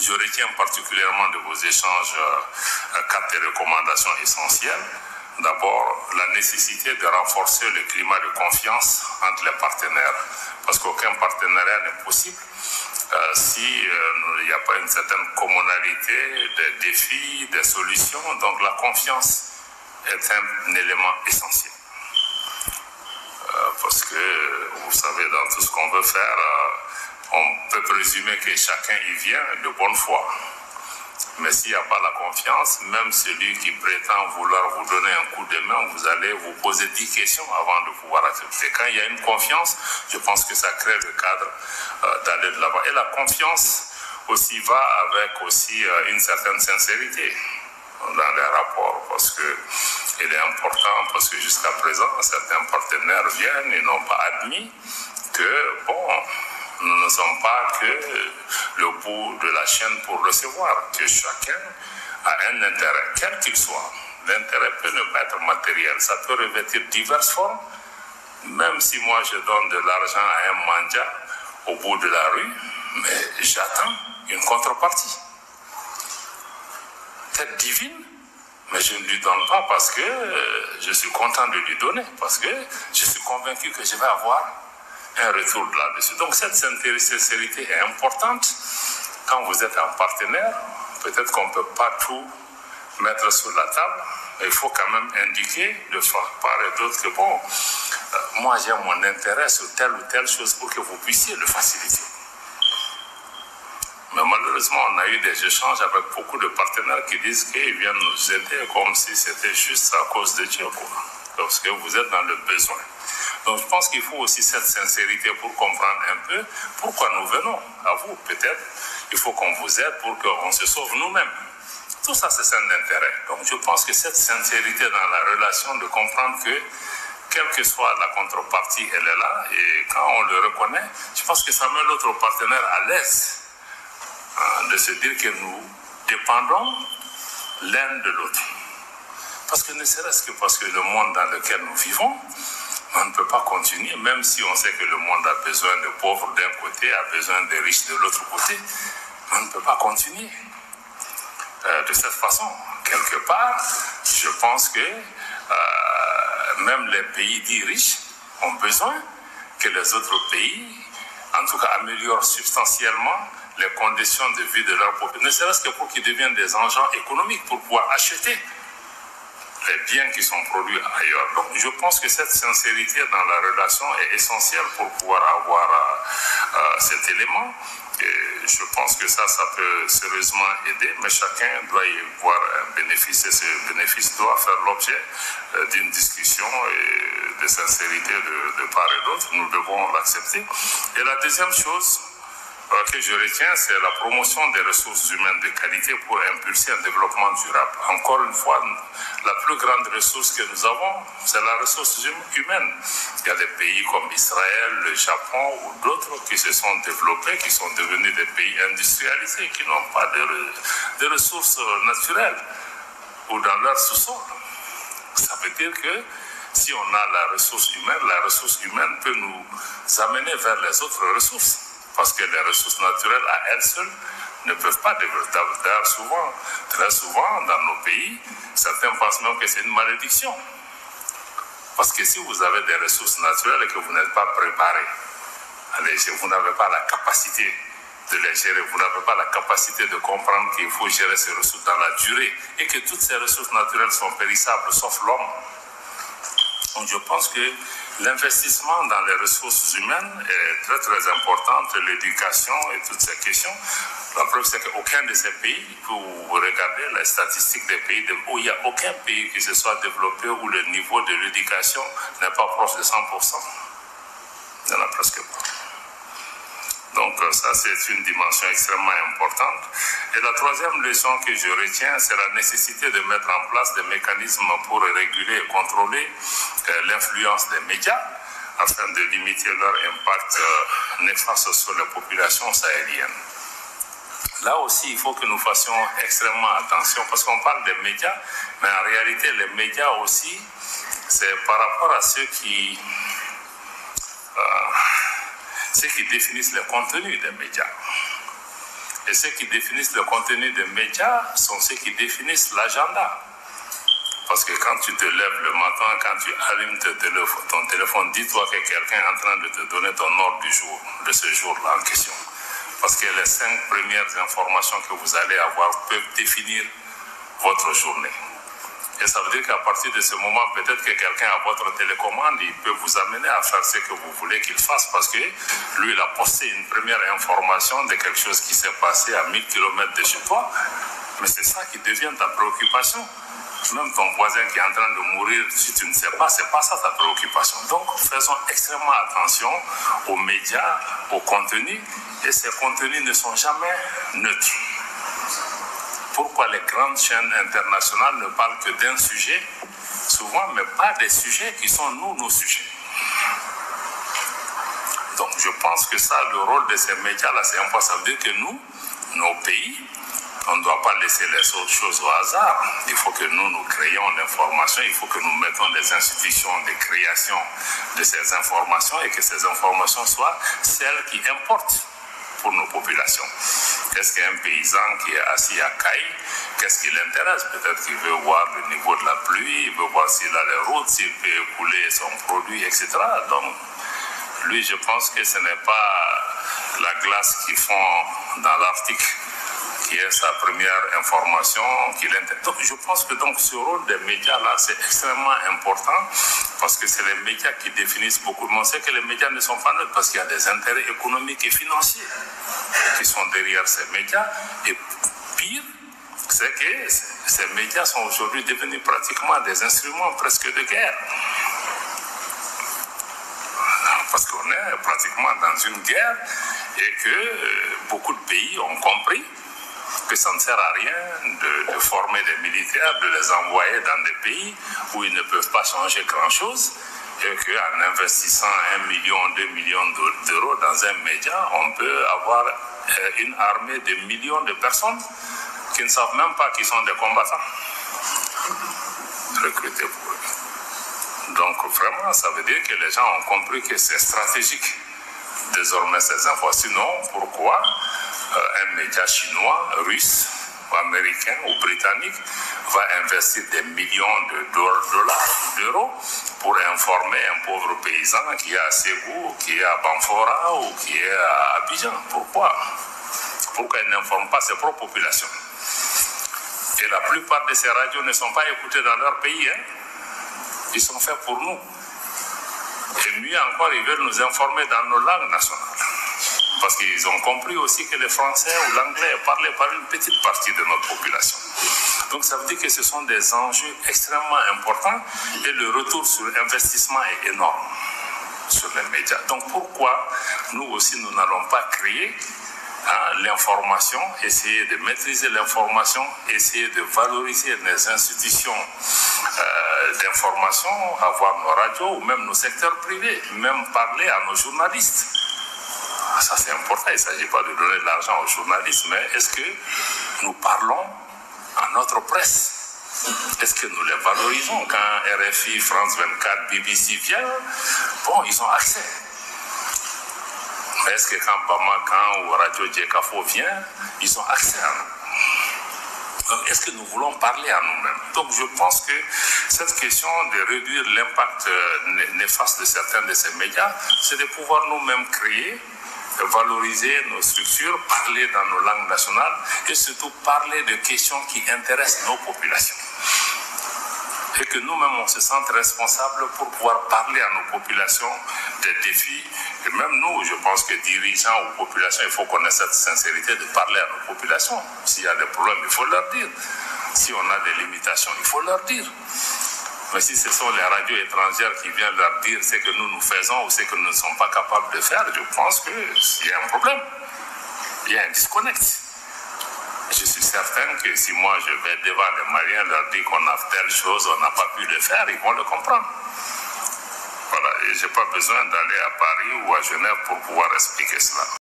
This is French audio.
Je retiens particulièrement de vos échanges 4 recommandations essentielles. D'abord, la nécessité de renforcer le climat de confiance entre les partenaires, parce qu'aucun partenariat n'est possible si il n'y a pas une certaine commonalité des défis, des solutions. Donc la confiance est un élément essentiel. Parce que, vous savez, dans tout ce qu'on veut faire, on peut présumer que chacun y vient de bonne foi. Mais s'il n'y a pas la confiance, même celui qui prétend vouloir vous donner un coup de main, vous allez vous poser 10 questions avant de pouvoir accepter. Quand il y a une confiance, je pense que ça crée le cadre d'aller de l'avant. Et la confiance aussi va avec aussi une certaine sincérité dans les rapports, parce que il est important, parce que jusqu'à présent, certains partenaires viennent et n'ont pas admis que, nous ne sommes pas que le bout de la chaîne pour recevoir, que chacun a un intérêt, quel qu'il soit. L'intérêt peut ne pas être matériel, ça peut revêtir diverses formes, même si moi je donne de l'argent à un mendiant au bout de la rue, mais j'attends une contrepartie. Peut-être divine, mais je ne lui donne pas parce que je suis content de lui donner, parce que je suis convaincu que je vais avoir un retour là-dessus. Donc cette sincérité est importante. Quand vous êtes un partenaire, peut-être qu'on ne peut pas tout mettre sur la table, mais il faut quand même indiquer de part et d'autre que moi j'ai mon intérêt sur telle ou telle chose pour que vous puissiez le faciliter. Mais malheureusement, on a eu des échanges avec beaucoup de partenaires qui disent qu'ils viennent nous aider comme si c'était juste à cause de Dieu, parce que vous êtes dans le besoin. Donc je pense qu'il faut aussi cette sincérité pour comprendre un peu pourquoi nous venons à vous. Peut-être il faut qu'on vous aide pour qu'on se sauve nous-mêmes. Tout ça, c'est un intérêt. Donc je pense que cette sincérité dans la relation, de comprendre que quelle que soit la contrepartie, elle est là, et quand on le reconnaît, je pense que ça met l'autre partenaire à l'aise de se dire que nous dépendons l'un de l'autre. Parce que ne serait-ce que parce que le monde dans lequel nous vivons, on ne peut pas continuer, même si on sait que le monde a besoin de pauvres d'un côté, a besoin de riches de l'autre côté, on ne peut pas continuer de cette façon. Quelque part, je pense que même les pays dits riches ont besoin que les autres pays, en tout cas, améliorent substantiellement les conditions de vie de leur population, ne serait-ce que pour qu'ils deviennent des engins économiques, pour pouvoir acheter les biens qui sont produits ailleurs. Donc je pense que cette sincérité dans la relation est essentielle pour pouvoir avoir cet élément. Et je pense que ça peut sérieusement aider, mais chacun doit y voir un bénéfice, et ce bénéfice doit faire l'objet d'une discussion et de sincérité de part et d'autre. Nous devons l'accepter. Et la deuxième chose que je retiens, c'est la promotion des ressources humaines de qualité pour impulser un développement durable. Encore une fois, la plus grande ressource que nous avons, c'est la ressource humaine. Il y a des pays comme Israël, le Japon ou d'autres qui se sont développés, qui sont devenus des pays industrialisés, qui n'ont pas de ressources naturelles ou dans leur sous-sol. Ça veut dire que si on a la ressource humaine peut nous amener vers les autres ressources. Parce que les ressources naturelles à elles seules ne peuvent pas développer. D'ailleurs, très souvent, dans nos pays, certains pensent même que c'est une malédiction. Parce que si vous avez des ressources naturelles et que vous n'êtes pas préparé, vous n'avez pas la capacité de les gérer, vous n'avez pas la capacité de comprendre qu'il faut gérer ces ressources dans la durée et que toutes ces ressources naturelles sont périssables, sauf l'homme. Donc je pense que l'investissement dans les ressources humaines est très très important, entre l'éducation et toutes ces questions. La preuve, c'est qu'aucun de ces pays, vous regardez les statistiques des pays où il n'y a aucun pays qui se soit développé où le niveau de l'éducation n'est pas proche de 100%. Il n'y en a presque pas. Donc ça, c'est une dimension extrêmement importante. Et la troisième leçon que je retiens, c'est la nécessité de mettre en place des mécanismes pour réguler et contrôler l'influence des médias afin de limiter leur impact néfaste sur les populations sahéliennes. Là aussi, il faut que nous fassions extrêmement attention parce qu'on parle des médias, mais en réalité, les médias aussi, c'est par rapport à ceux qui définissent le contenu des médias. Et ceux qui définissent le contenu des médias sont ceux qui définissent l'agenda. Parce que quand tu te lèves le matin, quand tu allumes ton téléphone, dis-toi que quelqu'un est en train de te donner ton ordre du jour, de ce jour-là en question. Parce que les 5 premières informations que vous allez avoir peuvent définir votre journée. Et ça veut dire qu'à partir de ce moment, peut-être que quelqu'un à votre télécommande, il peut vous amener à faire ce que vous voulez qu'il fasse parce que lui, il a posté une première information de quelque chose qui s'est passé à 1000 km de chez toi. Mais c'est ça qui devient ta préoccupation. Même ton voisin qui est en train de mourir, si tu ne sais pas, c'est pas ça ta préoccupation. Donc, faisons extrêmement attention aux médias, aux contenus, et ces contenus ne sont jamais neutres. Pourquoi les grandes chaînes internationales ne parlent que d'un sujet, souvent, mais pas des sujets qui sont nos sujets. Donc, je pense que ça, le rôle de ces médias-là, c'est important. Ça veut dire que nous, nos pays, on ne doit pas laisser les autres choses au hasard. Il faut que nous créions l'information, il faut que nous mettons des institutions de création de ces informations et que ces informations soient celles qui importent pour nos populations. Qu'est-ce qu'un paysan qui est assis à Caille, qu'est-ce qui l'intéresse? Peut-être qu'il veut voir le niveau de la pluie, il veut voir s'il a les routes, s'il peut écouler son produit, etc. Donc, lui, je pense que ce n'est pas la glace qu'ils font dans l'Arctique qui est sa première information qui l'intéresse. Donc, je pense que donc, ce rôle des médias-là, c'est extrêmement important parce que c'est les médias qui définissent beaucoup. Mais on sait que les médias ne sont pas neutres parce qu'il y a des intérêts économiques et financiers qui sont derrière ces médias. Et pire, c'est que ces médias sont aujourd'hui devenus pratiquement des instruments presque de guerre. Parce qu'on est pratiquement dans une guerre et que beaucoup de pays ont compris que ça ne sert à rien de former des militaires, de les envoyer dans des pays où ils ne peuvent pas changer grand-chose et qu'en investissant 1 million, 2 millions d'euros dans un média, on peut avoir une armée de millions de personnes qui ne savent même pas qu'ils sont des combattants recrutés pour eux. Donc vraiment, ça veut dire que les gens ont compris que c'est stratégique désormais ces infos. Sinon, pourquoi un média chinois, russe, ou américain ou britannique va investir des millions d'euros pour informer un pauvre paysan qui est à Ségou, qui est à Banfora ou qui est à Abidjan? Pourquoi il n'informe pas ses propres populations? Et la plupart de ces radios ne sont pas écoutées dans leur pays. Ils sont faits pour nous. Et mieux encore, ils veulent nous informer dans nos langues nationales. Parce qu'ils ont compris aussi que le français ou l'anglais est parlé par une petite partie de notre population. Donc ça veut dire que ce sont des enjeux extrêmement importants et le retour sur investissement est énorme sur les médias. Donc pourquoi nous aussi nous n'allons pas créer l'information, essayer de maîtriser l'information, essayer de valoriser les institutions d'information, avoir nos radios ou même nos secteurs privés, même parler à nos journalistes. Ça c'est important, il ne s'agit pas de donner de l'argent aux journalistes, mais est-ce que nous parlons à notre presse? Est-ce que nous les valorisons? Quand RFI, France 24, BBC viennent, bon, ils ont accès. Mais est-ce que quand Bamakan ou Radio Djekafo vient, ils ont accès à nous? Donc, est-ce que nous voulons parler à nous-mêmes? Donc je pense que cette question de réduire l'impact néfaste de certains de ces médias, c'est de pouvoir nous-mêmes créer, valoriser nos structures, parler dans nos langues nationales et surtout parler de questions qui intéressent nos populations. Et que nous-mêmes, on se sente responsables pour pouvoir parler à nos populations des défis. Et même nous, je pense que dirigeants ou populations, il faut qu'on ait cette sincérité de parler à nos populations. S'il y a des problèmes, il faut leur dire. Si on a des limitations, il faut leur dire. Mais si ce sont les radios étrangères qui viennent leur dire ce que nous faisons ou ce que nous ne sommes pas capables de faire, je pense qu'il y a un problème. Il y a un disconnect. Je suis certain que si moi je vais devant les Maliens leur dire qu'on a telle chose, on n'a pas pu le faire, ils vont le comprendre. Voilà, et je n'ai pas besoin d'aller à Paris ou à Genève pour pouvoir expliquer cela.